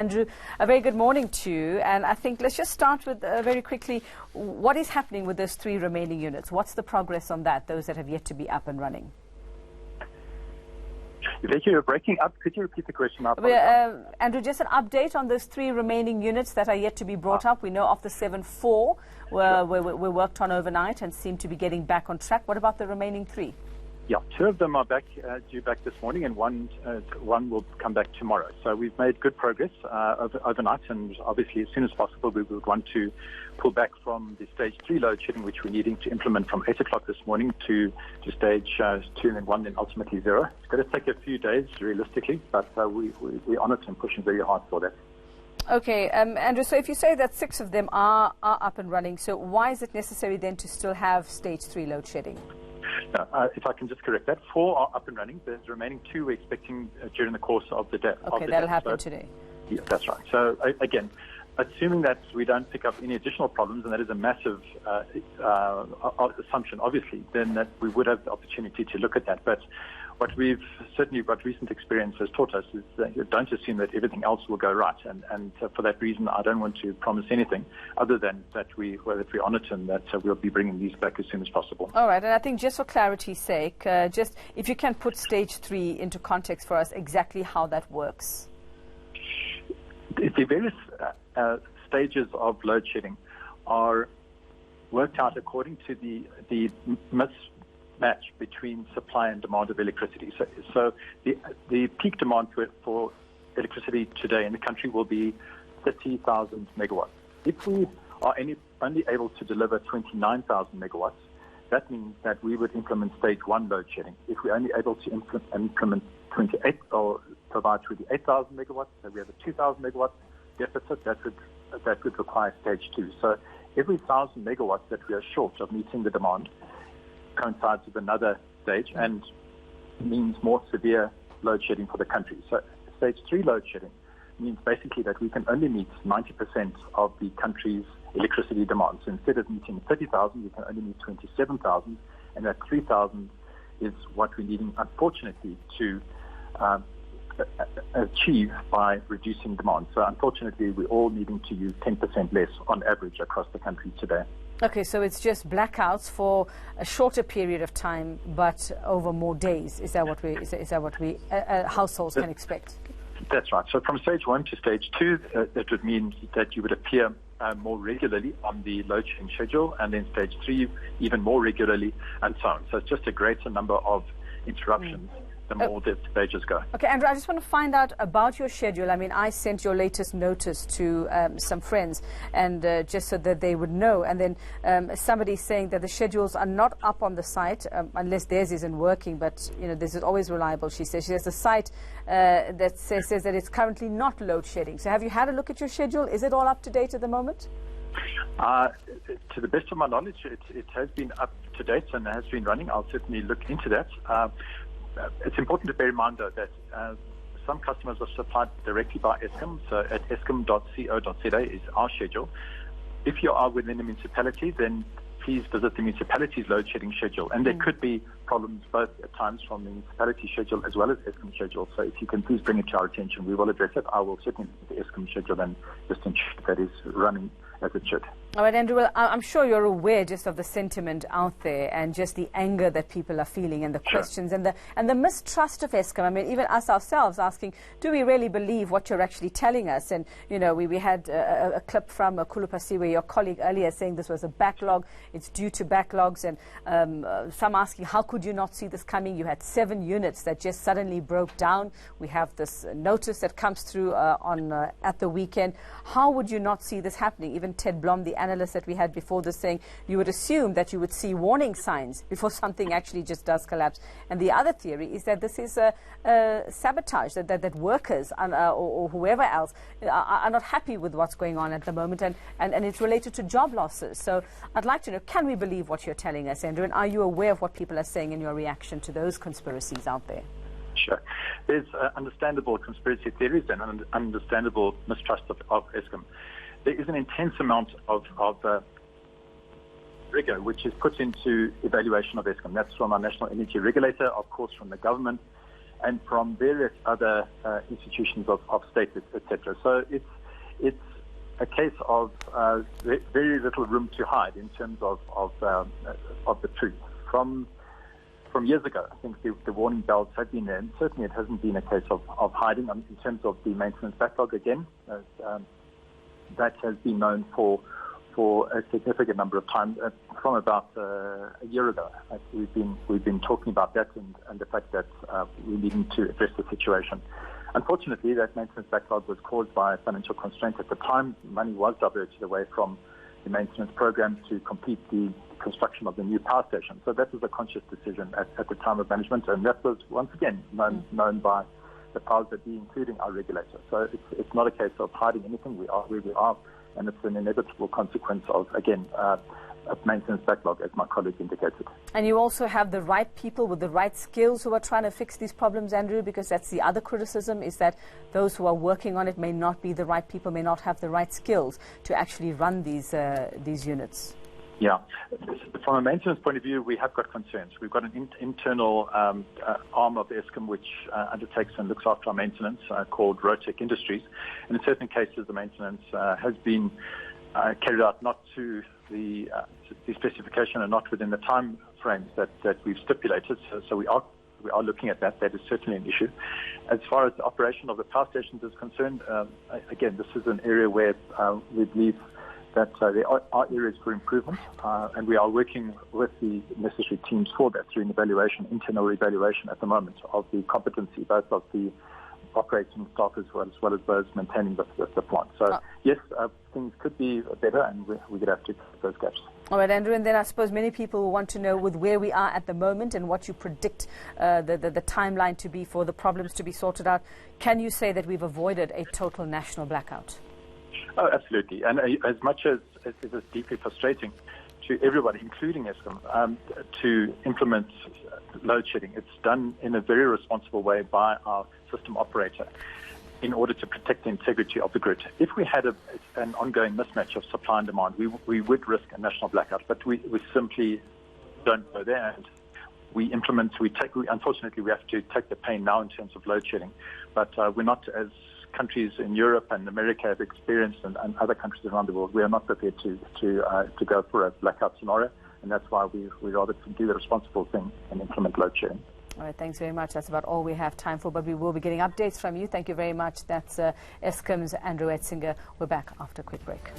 Andrew, a very good morning to you. And I think let's just start with very quickly, what is happening with those 3 remaining units? What's the progress on that, those that have yet to be up and running? You're breaking up. Could you repeat the question? Andrew, just an update on those 3 remaining units that are yet to be brought up. We know of the 7-4 were worked on overnight and seem to be getting back on track. What about the remaining 3? Yeah, 2 of them are due back this morning, and one will come back tomorrow. So we've made good progress overnight, and obviously as soon as possible we would want to pull back from the stage 3 load shedding, which we're needing to implement from 8 o'clock this morning to stage 2 and then 1, then ultimately 0. It's going to take a few days realistically, but we're on it and pushing very hard for that. Okay, Andrew, so if you say that 6 of them are up and running, so why is it necessary then to still have stage 3 load shedding? If I can just correct that, 4 are up and running. There's remaining 2 we're expecting during the course of the day. Okay, that'll happen today. Yeah, that's right. So again, assuming that we don't pick up any additional problems, and that is a massive assumption, obviously, then that we would have the opportunity to look at that. But what recent experience has taught us is that you don't assume that everything else will go right. And for that reason, I don't want to promise anything other than that we're on it and that we'll be bringing these back as soon as possible. All right. And I think just for clarity's sake, just if you can put stage 3 into context for us, exactly how that works. The various stages of load shedding are worked out according to the mismatch between supply and demand of electricity. So the peak demand for electricity today in the country will be 30,000 megawatts. If we are only able to deliver 29,000 megawatts, that means that we would implement stage 1 load shedding. If we're only able to implement 28 or provide 28,000 megawatts, so we have a 2,000 megawatt deficit, that would require stage 2. So every 1,000 megawatts that we are short of meeting the demand coincides with another stage and means more severe load shedding for the country. So stage 3 load shedding means basically that we can only meet 90% of the country's electricity demand. So instead of meeting 30,000, we can only meet 27,000, and that 3,000 is what we're needing, unfortunately, to achieve by reducing demand. So unfortunately, we're all needing to use 10% less on average across the country today. Okay, so it's just blackouts for a shorter period of time, but over more days. Is that what we households can expect? That's right. So from stage 1 to stage 2, that would mean that you would appear more regularly on the load shedding schedule, and then stage 3 even more regularly, and so on. So it's just a greater number of interruptions. The more the stages go. Okay, Andrew, I just want to find out about your schedule. I mean, I sent your latest notice to some friends, and just so that they would know. And then somebody's saying that the schedules are not up on the site unless theirs isn't working. But you know, this is always reliable. She says the site that says that it's currently not load shedding. So have you had a look at your schedule? Is it all up to date at the moment? To the best of my knowledge, it has been up to date and has been running. I'll certainly look into that. It's important to bear in mind, though, that some customers are supplied directly by Eskom. So at eskom.co.za is our schedule. If you are within a municipality, then please visit the municipality's load shedding schedule. And there could be problems both at times from the municipality schedule as well as Eskom schedule. So if you can please bring it to our attention, we will address it. I will certainly look at the Eskom schedule and just ensure that is running as it should. All right, Andrew, well, I'm sure you're aware just of the sentiment out there and just the anger that people are feeling and the questions and the mistrust of Eskom. I mean, even us ourselves asking, do we really believe what you're actually telling us? And, you know, we had a clip from Kulupasiwe, your colleague earlier, saying this was a backlog. It's due to backlogs. And some asking, how could you not see this coming? You had 7 units that just suddenly broke down. We have this notice that comes through at the weekend. How would you not see this happening? Even Ted Blom, the analyst that we had before this, saying you would assume that you would see warning signs before something actually just does collapse. And the other theory is that this is sabotage, that workers or whoever else are not happy with what's going on at the moment, and it's related to job losses. So I'd like to know, can we believe what you're telling us, Andrew, and are you aware of what people are saying in your reaction to those conspiracies out there? Sure. There's understandable conspiracy theories and understandable mistrust of Eskom. There is an intense amount of rigor which is put into evaluation of Eskom. That's from our national energy regulator, of course, from the government, and from various other institutions of state, etc. So it's a case of very little room to hide in terms of the truth. From years ago, I think the warning bells have been there, and certainly it hasn't been a case of hiding. In terms of the maintenance backlog, again, that has been known for a significant number of times. From about a year ago, we've been talking about that and the fact that we needed to address the situation. Unfortunately, that maintenance backlog was caused by financial constraints. At the time, money was diverted away from the maintenance program to complete the construction of the new power station. So that was a conscious decision at the time of management, and that was once again known by the powers that be, including our regulator. So it's not a case of hiding anything. We are where we are, and it's an inevitable consequence of, again, a maintenance backlog, as my colleague indicated. And you also have the right people with the right skills who are trying to fix these problems, Andrew, because that's the other criticism, is that those who are working on it may not be the right people, may not have the right skills to actually run these units. Yeah. From a maintenance point of view, we have got concerns. We've got an internal arm of Eskom which undertakes and looks after our maintenance called Rotec Industries. And in certain cases, the maintenance has been carried out not to the specification and not within the time frames that we've stipulated. So we are looking at that. That is certainly an issue. As far as the operation of the power stations is concerned, again, this is an area where we believe that there are areas for improvement, and we are working with the necessary teams for that through an internal evaluation at the moment of the competency, both of the operating staff as well as those maintaining the plant. So, yes, things could be better, and we're going to have to fix those gaps. All right, Andrew, and then I suppose many people will want to know with where we are at the moment and what you predict the timeline to be for the problems to be sorted out. Can you say that we've avoided a total national blackout? Oh, absolutely. And as much as it is deeply frustrating to everybody, including Eskom, to implement load shedding, it's done in a very responsible way by our system operator in order to protect the integrity of the grid. If we had an ongoing mismatch of supply and demand, we would risk a national blackout, but we simply don't go there. And unfortunately, we have to take the pain now in terms of load shedding, but we're not, as countries in Europe and America have experienced, and other countries around the world, we are not prepared to go for a blackout scenario, and that's why we rather do the responsible thing and implement load shedding. All right, thanks very much. That's about all we have time for, but we will be getting updates from you. Thank you very much. That's Eskom's Andrew Etzinger. We're back after a quick break.